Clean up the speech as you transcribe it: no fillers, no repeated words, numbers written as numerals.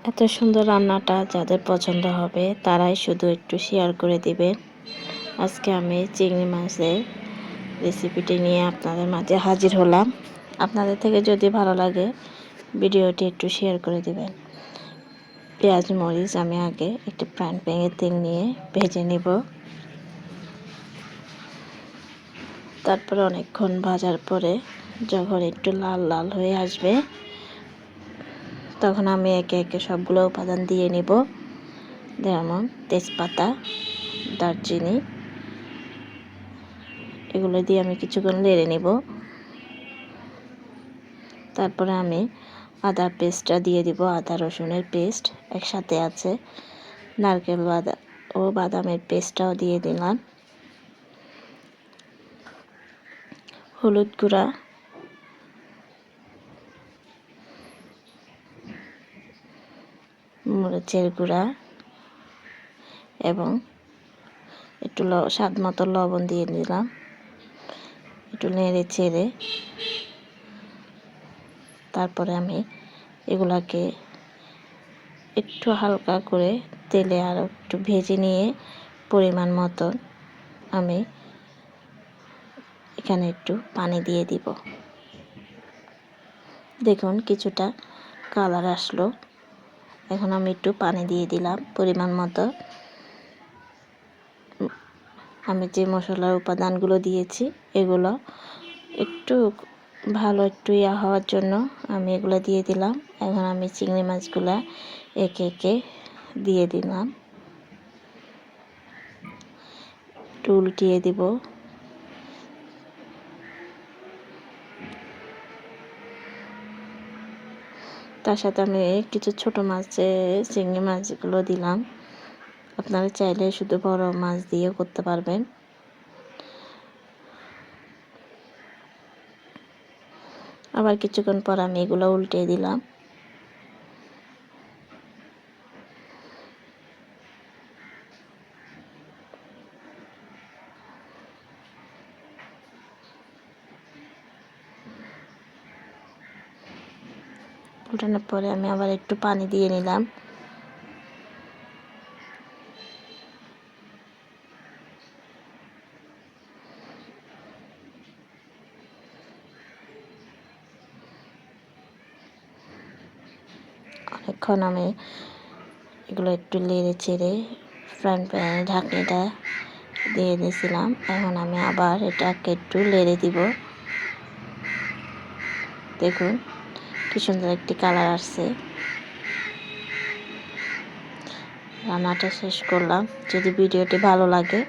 এত সুন্দর রান্নাটা যাদের পছন্দ হবে তারাই শুধু একটু শেয়ার করে দিবেন। আজকে আমি চিংড়ি মাছের রেসিপিটি নিয়ে আপনাদের মাঝে হাজির হলাম। আপনাদের থেকে যদি ভালো লাগে ভিডিওটি একটু শেয়ার করে দিবেন। পেঁয়াজ মরিচ আমি আগে একটু ফ্রাইং প্যানে তেল নিয়ে ভেজে নিব। তারপরে অনেকক্ষণ ভাজার পরে যখন একটু লাল লাল হয়ে আসবে তখন আমি একে একে সবগুলো উপাদান দিয়ে নিব। যেমন তেজপাতা, দারচিনি, এগুলো দিয়ে আমি কিছুক্ষণ নেড়ে নিব। তারপরে আমি আদা পেস্টটা দিয়ে দিব। আদা রসুনের পেস্ট একসাথে আছে, নারকেল বাদামের পেস্টটাও দিয়ে দিলাম। হলুদ গুঁড়া, মরিচের গুঁড়া এবং একটু স্বাদ মতো লবণ দিয়ে দিলাম। একটু নেড়ে চেড়ে তারপরে আমি এগুলাকে একটু হালকা করে তেলে আর একটু ভেজে নিয়ে পরিমাণ মতো আমি এখানে একটু পানি দিয়ে দিব। দেখুন কিছুটা কালার আসলো। এখন আমি একটু পানি দিয়ে দিলাম পরিমাণ মতো। আমি যে মশলার উপাদানগুলো দিয়েছি এগুলো একটু ভালো একটু হওয়ার জন্য আমি এগুলো দিয়ে দিলাম। এখন আমি চিংড়ি মাছগুলা একে একে দিয়ে দিলাম, একটু উল্টিয়ে দিব। তার সাথে আমি কিছু ছোট চিংড়ি মাছগুলো দিলাম। আপনারা চাইলে শুধু বড় মাছ দিয়ে করতে পারবেন। আবার কিছুক্ষণ পর আমি এগুলো উল্টে দিলাম। উল্টানোর পরে আমি আবার একটু পানি দিয়ে নিলাম। অনেকক্ষণ আমি এগুলো একটু নেড়ে চেড়ে ফ্রাইং প্যানে ঢাকনিটা দিয়ে দিয়েছিলাম। এখন আমি আবার এটাকে একটু নেড়ে দিব। দেখুন কি সুন্দর একটি কালার আসছে। রান্নাটা শেষ করলাম। যদি ভিডিওটি ভালো লাগে